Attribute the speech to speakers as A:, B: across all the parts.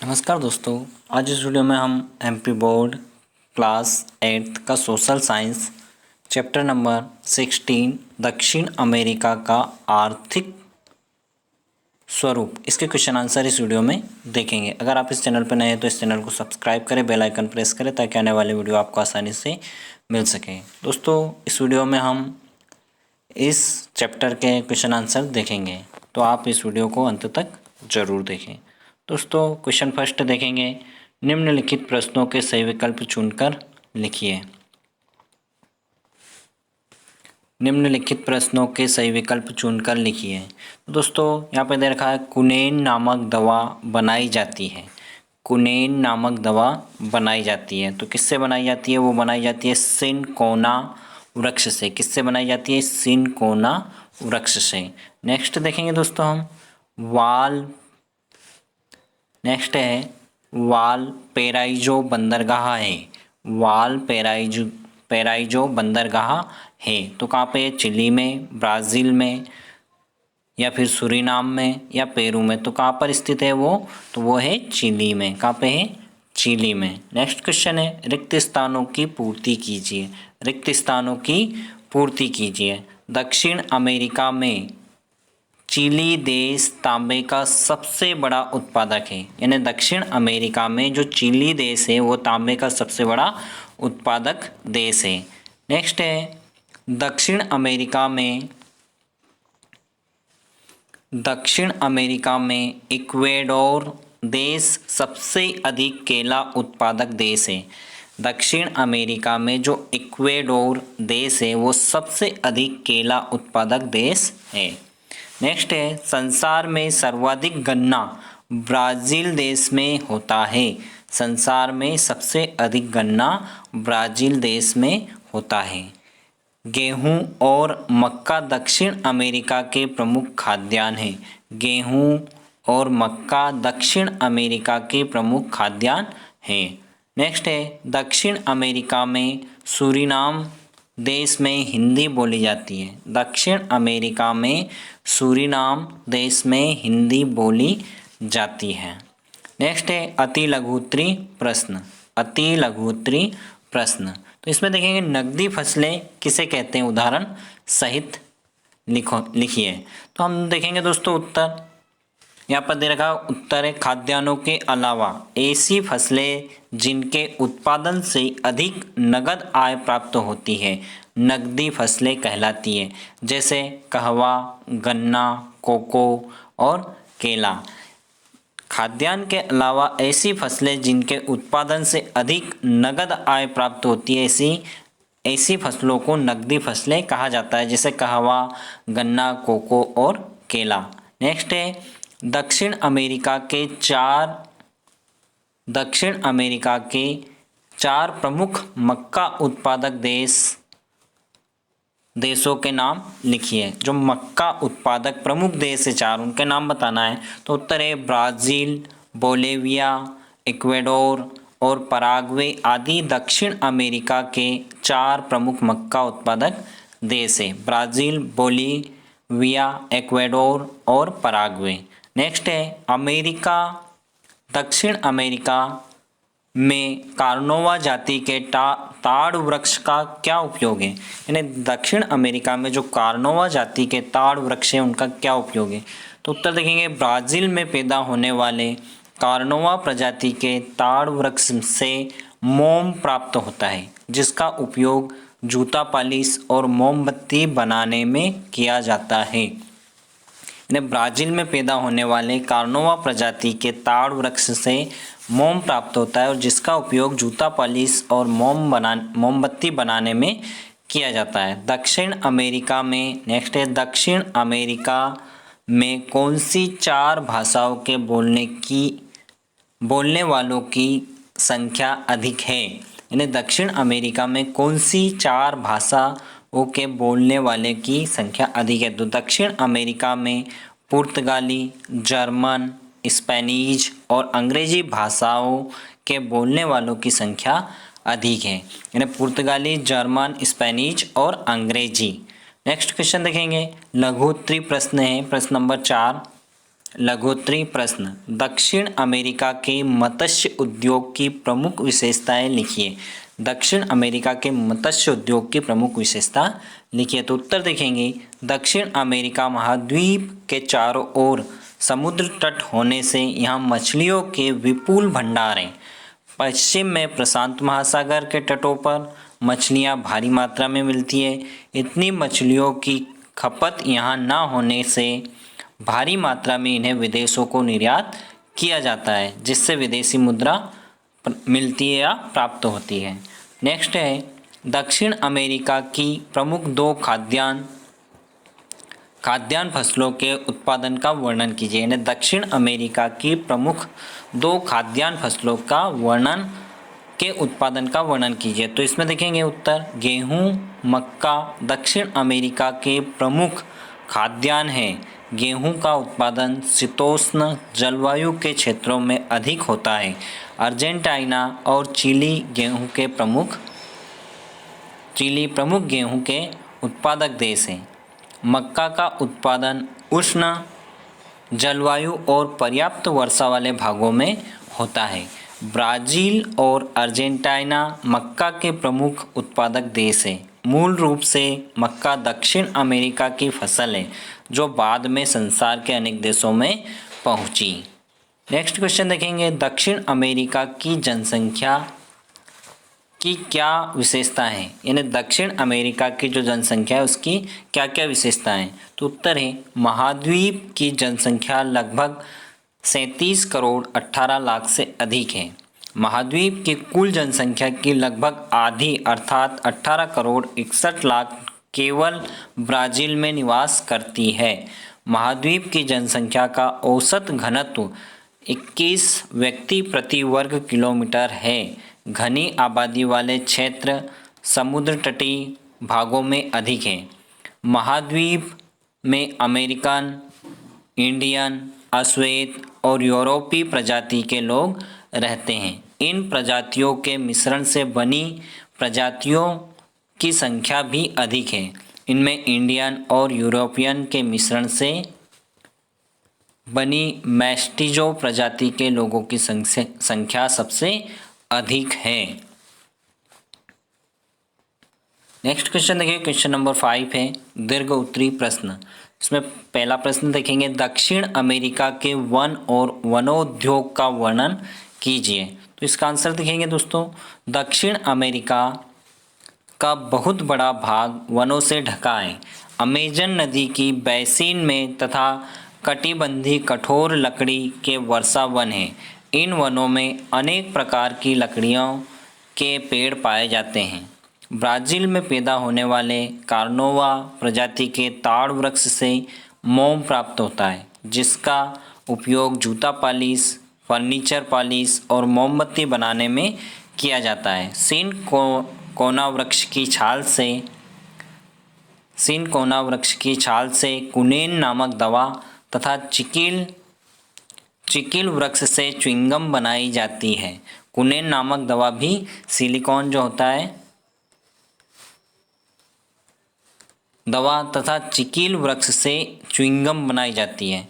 A: नमस्कार दोस्तों। आज इस वीडियो में हम एमपी बोर्ड क्लास 8 का सोशल साइंस चैप्टर नंबर 16 दक्षिण अमेरिका का आर्थिक स्वरूप इसके क्वेश्चन आंसर इस वीडियो में देखेंगे। अगर आप इस चैनल पर नए हैं तो इस चैनल को सब्सक्राइब करें, बेल आइकन प्रेस करें ताकि आने वाले वीडियो आपको आसानी से मिल सके। दोस्तों, इस वीडियो में हम इस चैप्टर के क्वेश्चन आंसर देखेंगे, तो आप इस वीडियो को अंत तक ज़रूर देखें। दोस्तों, क्वेश्चन फर्स्ट देखेंगे। निम्नलिखित प्रश्नों के सही विकल्प चुनकर लिखिए। निम्नलिखित प्रश्नों के सही विकल्प चुनकर लिखिए। दोस्तों, यहाँ पे दे रखा है कुनेन नामक दवा बनाई जाती है। कुनेन नामक दवा बनाई जाती है, तो किससे बनाई जाती है? वो बनाई जाती है सिनकोना वृक्ष से। किससे बनाई जाती है? सिनकोना वृक्ष से। नेक्स्ट देखेंगे दोस्तों हम नेक्स्ट है वालपेराइजो बंदरगाह है। वालपेराइजो बंदरगाह है, तो कहाँ पे है? चिली में, ब्राज़ील में, या फिर सूरीनाम में, या पेरू में। तो कहाँ पर स्थित है वो? तो वो है चिली में। कहाँ पे है? चिली में। नेक्स्ट क्वेश्चन है रिक्त स्थानों की पूर्ति कीजिए। रिक्त स्थानों की पूर्ति कीजिए। दक्षिण अमेरिका में चिली देश तांबे का सबसे बड़ा उत्पादक है। यानी दक्षिण अमेरिका में जो चिली देश है वो तांबे का सबसे बड़ा उत्पादक देश है। नेक्स्ट है दक्षिण अमेरिका में इक्वेडोर देश सबसे अधिक केला उत्पादक देश है। दक्षिण अमेरिका में जो इक्वेडोर देश है वो सबसे अधिक केला उत्पादक देश है। नेक्स्ट है संसार में सर्वाधिक गन्ना ब्राज़ील देश में होता है। संसार में सबसे अधिक गन्ना ब्राज़ील देश में होता है। गेहूं और मक्का दक्षिण अमेरिका के प्रमुख खाद्यान्न हैं। गेहूं और मक्का दक्षिण अमेरिका के प्रमुख खाद्यान्न हैं। नेक्स्ट है दक्षिण अमेरिका में सूरीनाम देश में हिंदी बोली जाती है। दक्षिण अमेरिका में सूरीनाम देश में हिंदी बोली जाती है। नेक्स्ट है अति लघुत्तरी प्रश्न। अति लघुत्तरी प्रश्न, तो इसमें देखेंगे नकदी फसलें किसे कहते हैं? उदाहरण सहित लिखिए। तो हम देखेंगे दोस्तों उत्तर, यहाँ पर दे रखा उत्तर है खाद्यान्नों के अलावा ऐसी फसलें जिनके उत्पादन से अधिक नगद आय प्राप्त होती है नकदी फसलें कहलाती है। जैसे कहवा, गन्ना, कोको और केला। खाद्यान्न के अलावा ऐसी फसलें जिनके उत्पादन से अधिक नगद आय प्राप्त होती है ऐसी फसलों को नकदी फसलें कहा जाता है। जैसे कहवा, गन्ना, कोको और केला। नेक्स्ट है दक्षिण अमेरिका के चार प्रमुख मक्का उत्पादक देशों के नाम लिखिए। जो मक्का उत्पादक प्रमुख देश है चार, उनके नाम बताना है। तो उत्तर है ब्राज़ील, बोलिविया, इक्वेडोर और पराग्वे आदि दक्षिण अमेरिका के चार प्रमुख मक्का उत्पादक देश है। ब्राज़ील, बोलिविया, इक्वेडोर और पराग्वे। नेक्स्ट है दक्षिण अमेरिका में कार्नोवा जाति के ताड़ वृक्ष का क्या उपयोग है? यानी दक्षिण अमेरिका में जो कार्नोवा जाति के ताड़ वृक्ष है उनका क्या उपयोग है? तो उत्तर देखेंगे ब्राज़ील में पैदा होने वाले कार्नोवा प्रजाति के ताड़ वृक्ष से मोम प्राप्त होता है, जिसका उपयोग जूता पॉलिश और मोमबत्ती बनाने में किया जाता है। ब्राज़ील में पैदा होने वाले कार्नोवा प्रजाति के ताड़ वृक्ष से मोम प्राप्त होता है और जिसका उपयोग जूता पॉलिश और मोमबत्ती बनाने में किया जाता है। दक्षिण अमेरिका में नेक्स्ट है दक्षिण अमेरिका में कौन सी चार भाषाओं के बोलने वालों की संख्या अधिक है? यानी दक्षिण अमेरिका में कौन सी चार भाषाओं के बोलने वाले की संख्या अधिक है? तो दक्षिण अमेरिका में पुर्तगाली, जर्मन, स्पेनिश और अंग्रेजी भाषाओं के बोलने वालों की संख्या अधिक है। यानी पुर्तगाली, जर्मन, स्पेनिश और अंग्रेजी। नेक्स्ट क्वेश्चन देखेंगे लघु उत्तरी प्रश्न है प्रश्न नंबर 4। लघुत्तरी प्रश्न, दक्षिण अमेरिका के मत्स्य उद्योग की प्रमुख विशेषताएं लिखिए। दक्षिण अमेरिका के मत्स्य उद्योग की प्रमुख विशेषता लिखिए। तो उत्तर देखेंगे, दक्षिण अमेरिका महाद्वीप के चारों ओर समुद्र तट होने से यहाँ मछलियों के विपुल भंडार हैं। पश्चिम में प्रशांत महासागर के तटों पर मछलियाँ भारी मात्रा में मिलती है। इतनी मछलियों की खपत यहाँ न होने से भारी मात्रा में इन्हें विदेशों को निर्यात किया जाता है, जिससे विदेशी मुद्रा मिलती है या प्राप्त होती है। नेक्स्ट है, दक्षिण अमेरिका की प्रमुख दो खाद्यान्न फसलों के उत्पादन का वर्णन कीजिए। यानी दक्षिण अमेरिका की प्रमुख दो खाद्यान्न फसलों का उत्पादन का वर्णन कीजिए। तो इसमें देखेंगे उत्तर, गेहूं, मक्का दक्षिण अमेरिका के प्रमुख खाद्यान्न है। गेहूं का उत्पादन शीतोष्ण जलवायु के क्षेत्रों में अधिक होता है। अर्जेंटीना और चिली प्रमुख गेहूं के उत्पादक देश हैं। मक्का का उत्पादन उष्ण जलवायु और पर्याप्त वर्षा वाले भागों में होता है। ब्राज़ील और अर्जेंटीना मक्का के प्रमुख उत्पादक देश हैं। मूल रूप से मक्का दक्षिण अमेरिका की फसल है, जो बाद में संसार के अनेक देशों में पहुंची। नेक्स्ट क्वेश्चन देखेंगे, दक्षिण अमेरिका की जनसंख्या की क्या विशेषता है। यानी दक्षिण अमेरिका की जो जनसंख्या है उसकी क्या क्या विशेषताएं। तो उत्तर है, महाद्वीप की जनसंख्या लगभग 37 करोड़ 18 लाख से अधिक है। महाद्वीप की कुल जनसंख्या की लगभग आधी अर्थात 18 करोड़ 61 लाख केवल ब्राज़ील में निवास करती है। महाद्वीप की जनसंख्या का औसत घनत्व 21 व्यक्ति प्रति वर्ग किलोमीटर है। घनी आबादी वाले क्षेत्र समुद्र तटीय भागों में अधिक हैं। महाद्वीप में अमेरिकन, इंडियन, अश्वेत और यूरोपीय प्रजाति के लोग रहते हैं। इन प्रजातियों के मिश्रण से बनी प्रजातियों की संख्या भी अधिक है। इनमें इंडियन और यूरोपियन के मिश्रण से बनी मैस्टिजो प्रजाति के लोगों की संख्या सबसे अधिक है। नेक्स्ट क्वेश्चन देखिए, क्वेश्चन नंबर 5 है दीर्घ उत्तरी प्रश्न। इसमें पहला प्रश्न देखेंगे, दक्षिण अमेरिका के वन और वनोद्योग का वर्णन कीजिए। तो इसका आंसर देखेंगे दोस्तों, दक्षिण अमेरिका का बहुत बड़ा भाग वनों से ढका है। अमेजन नदी की बेसिन में तथा कटिबंधीय कठोर लकड़ी के वर्षा वन हैं। इन वनों में अनेक प्रकार की लकड़ियों के पेड़ पाए जाते हैं। ब्राज़ील में पैदा होने वाले कार्नोवा प्रजाति के ताड़ वृक्ष से मोम प्राप्त होता है, जिसका उपयोग जूता पॉलिश, फर्नीचर पॉलिश और मोमबत्ती बनाने में किया जाता है। सिनकोना वृक्ष की छाल से कुनेन नामक दवा तथा चिकिल वृक्ष से च्युइंगम बनाई जाती है। कुनेन नामक दवा भी सिलिकॉन जो होता है दवा तथा चिकिल वृक्ष से च्युइंगम बनाई जाती है।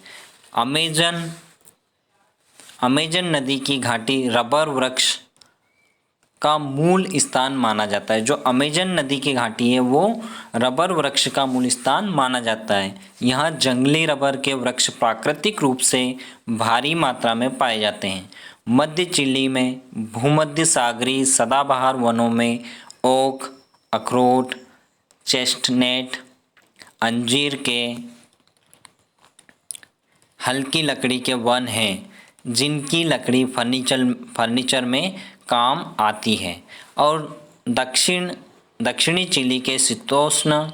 A: अमेजन नदी की घाटी रबर वृक्ष का मूल स्थान माना जाता है। जो अमेजन नदी की घाटी है वो रबर वृक्ष का मूल स्थान माना जाता है। यहाँ जंगली रबर के वृक्ष प्राकृतिक रूप से भारी मात्रा में पाए जाते हैं। मध्य चिली में भूमध्य सागरीय सदाबहार वनों में ओक, अखरोट, चेस्टनट, अंजीर के हल्की लकड़ी के वन हैं, जिनकी लकड़ी फर्नीचर में काम आती है। और दक्षिणी चिली के शीतोष्ण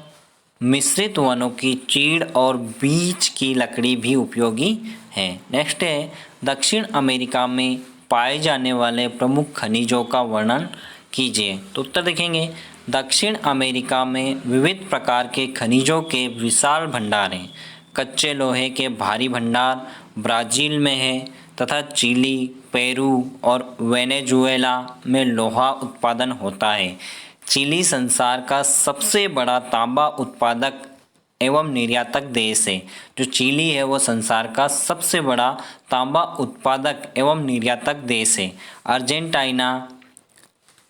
A: मिश्रित वनों की चीड़ और बीच की लकड़ी भी उपयोगी है। नेक्स्ट है, दक्षिण अमेरिका में पाए जाने वाले प्रमुख खनिजों का वर्णन कीजिए। तो उत्तर देखेंगे, दक्षिण अमेरिका में विविध प्रकार के खनिजों के विशाल भंडार हैं। कच्चे लोहे के भारी भंडार ब्राज़ील में है तथा चिली, पेरू और वेनेजुएला में लोहा उत्पादन होता है। चिली संसार का सबसे बड़ा तांबा उत्पादक एवं निर्यातक देश है। जो चिली है वो संसार का सबसे बड़ा तांबा उत्पादक एवं निर्यातक देश है। Argentina,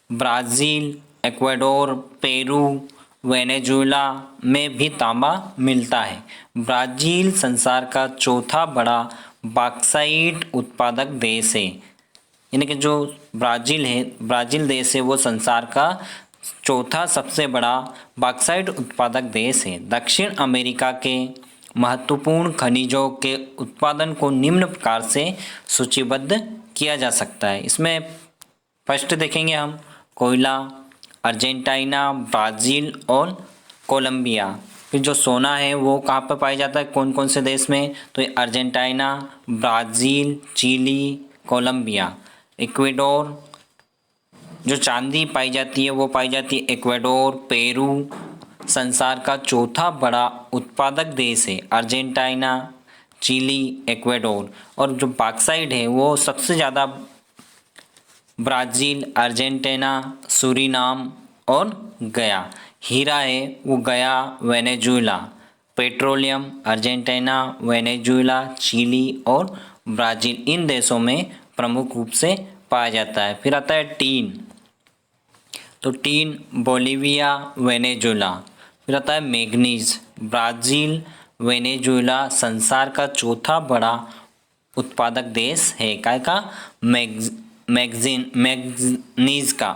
A: Brazil, Ecuador, Peru, Venezuela में भी तांबा मिलता है। ब्राज़ील संसार का चौथा बड़ा बॉक्साइट उत्पादक देश है। यानी कि जो ब्राज़ील देश है वो संसार का चौथा सबसे बड़ा बॉक्साइट उत्पादक देश है। दक्षिण अमेरिका के महत्वपूर्ण खनिजों के उत्पादन को निम्न प्रकार से सूचीबद्ध किया जा सकता है। इसमें फर्स्ट देखेंगे हम कोयला, अर्जेंटीना, ब्राज़ील और कोलंबिया। फिर जो सोना है वो कहाँ पर पाया जाता है, कौन कौन से देश में, तो ये Argentina, Brazil, Chile, Colombia. Ecuador, जो चांदी पाई जाती है वो पाई जाती है इक्वाडोर, पेरू। संसार का चौथा बड़ा उत्पादक देश है अर्जेंटीना, चिली, इक्वाडोर। और जो बॉक्साइट है वो सबसे ज़्यादा ब्राज़ील, अर्जेंटीना, सूरीनाम और गया। हीरा है वो गया, Venezuela. Petroleum Argentina, Venezuela, Chile और ब्राज़ील, इन देशों में प्रमुख रूप से पाया जाता है। फिर आता है टीन, तो टीन बोलिविया, वेनेजुएला। फिर आता है मैग्नीज, ब्राज़ील, वेनेजुएला। संसार का चौथा बड़ा उत्पादक देश है काय का,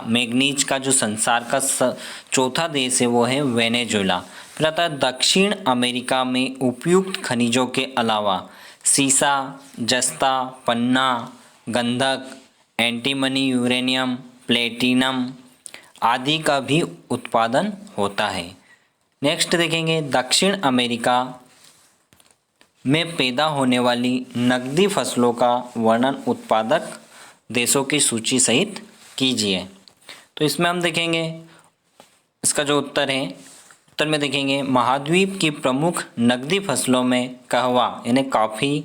A: मैग्नीज का जो संसार का चौथा देश है वो है वेनेजुएला। फिर आता है दक्षिण अमेरिका में उपयुक्त खनिजों के अलावा सीसा, जस्ता, पन्ना, गंधक, एंटीमनी, यूरेनियम, प्लेटिनम आदि का भी उत्पादन होता है। नेक्स्ट देखेंगे दक्षिण अमेरिका में पैदा होने वाली नकदी फसलों का वर्णन उत्पादक देशों की सूची सहित कीजिए। तो इसमें हम देखेंगे इसका जो उत्तर है, उत्तर में देखेंगे महाद्वीप की प्रमुख नकदी फसलों में कहवा यानी कॉफ़ी,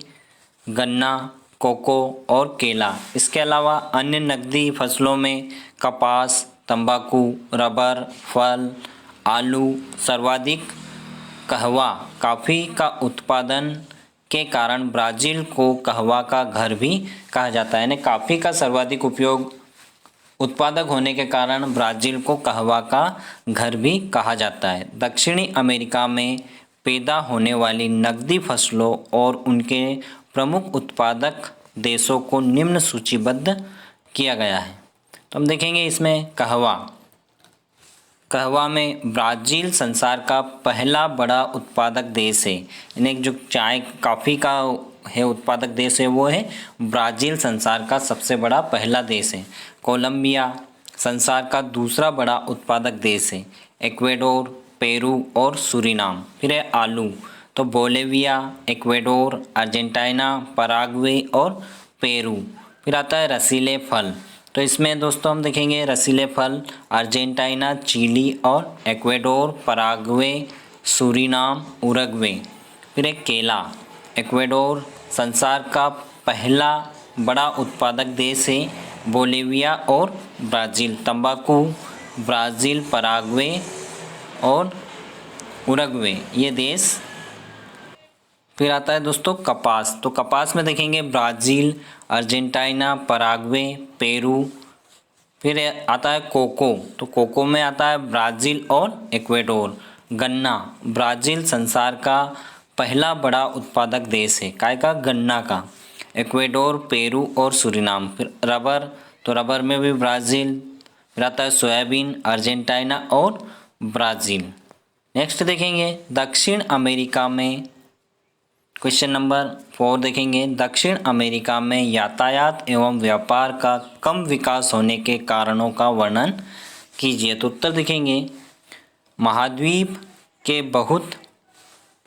A: गन्ना, कोको और केला। इसके अलावा अन्य नकदी फसलों में कपास, तंबाकू, रबर, फल, आलू। सर्वाधिक कहवा कॉफ़ी का उत्पादन के कारण ब्राज़ील को कहवा का घर भी कहा जाता है। यानी कॉफ़ी का सर्वाधिक उपयोग उत्पादक होने के कारण ब्राज़ील को कहवा का घर भी कहा जाता है। दक्षिणी अमेरिका में पैदा होने वाली नकदी फसलों और उनके प्रमुख उत्पादक देशों को निम्न सूचीबद्ध किया गया है। तो हम देखेंगे इसमें कहवा में ब्राज़ील संसार का पहला बड़ा उत्पादक देश है। यानी जो चाय कॉफ़ी का है उत्पादक देश है वो है ब्राज़ील, संसार का सबसे बड़ा पहला देश है। कोलंबिया संसार का दूसरा बड़ा उत्पादक देश है। इक्वाडोर, पेरू और सूरीनाम। फिर है आलू, तो बोलिविया, इक्वाडोर, अर्जेंटीना, पराग्वे और पेरू। फिर आता है रसीले फल, तो इसमें दोस्तों हम देखेंगे रसीले फल अर्जेंटीना, चिली और इक्वाडोर, पराग्वे, सूरीनाम, उरुग्वे। फिर एक केला, इक्वाडोर संसार का पहला बड़ा उत्पादक देश है, बोलिविया और ब्राज़ील। तंबाकू ब्राज़ील, पराग्वे और उरुग्वे ये देश। फिर आता है दोस्तों कपास, तो कपास में देखेंगे ब्राज़ील, अर्जेंटीना, पराग्वे, पेरू। फिर आता है कोको, तो कोको में आता है ब्राज़ील और इक्वाडोर। गन्ना ब्राज़ील संसार का पहला बड़ा उत्पादक देश है, काय का, गन्ना का। इक्वाडोर, पेरू और सूरीनाम। फिर रबर, तो रबर में भी ब्राज़ील। फिर आता है सोयाबीन, अर्जेंटीना और ब्राज़ील। नेक्स्ट देखेंगे दक्षिण अमेरिका में, क्वेश्चन नंबर 4 देखेंगे दक्षिण अमेरिका में यातायात एवं व्यापार का कम विकास होने के कारणों का वर्णन कीजिए। तो उत्तर देखेंगे महाद्वीप के बहुत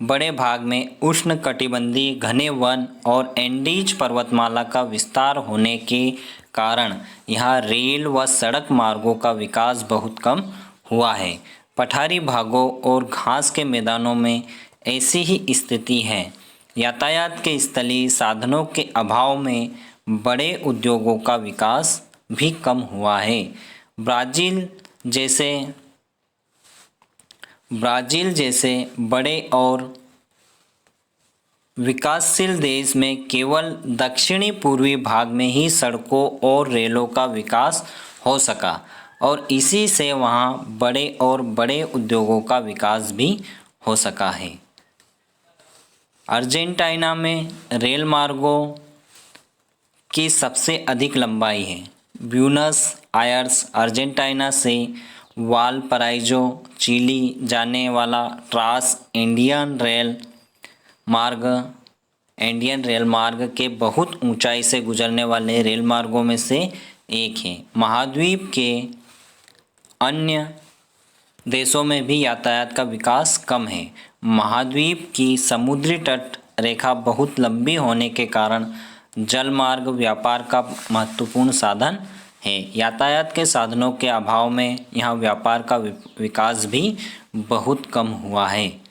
A: बड़े भाग में उष्णकटिबंधीय घने वन और एंडीज पर्वतमाला का विस्तार होने के कारण यहाँ रेल व सड़क मार्गों का विकास बहुत कम हुआ है। पठारी भागों और घास के मैदानों में ऐसी ही स्थिति है। यातायात के स्थलीय साधनों के अभाव में बड़े उद्योगों का विकास भी कम हुआ है। ब्राज़ील जैसे बड़े और विकासशील देश में केवल दक्षिणी पूर्वी भाग में ही सड़कों और रेलों का विकास हो सका और इसी से वहाँ बड़े उद्योगों का विकास भी हो सका है। अर्जेंटीना में रेल मार्गों की सबसे अधिक लंबाई है। ब्यूनस आयर्स अर्जेंटीना से वालपराइजो चिली जाने वाला ट्रांस इंडियन रेल मार्ग के बहुत ऊंचाई से गुजरने वाले रेल मार्गों में से एक है। महाद्वीप के अन्य देशों में भी यातायात का विकास कम है। महाद्वीप की समुद्री तट रेखा बहुत लंबी होने के कारण जलमार्ग व्यापार का महत्वपूर्ण साधन है। यातायात के साधनों के अभाव में यहाँ व्यापार का विकास भी बहुत कम हुआ है।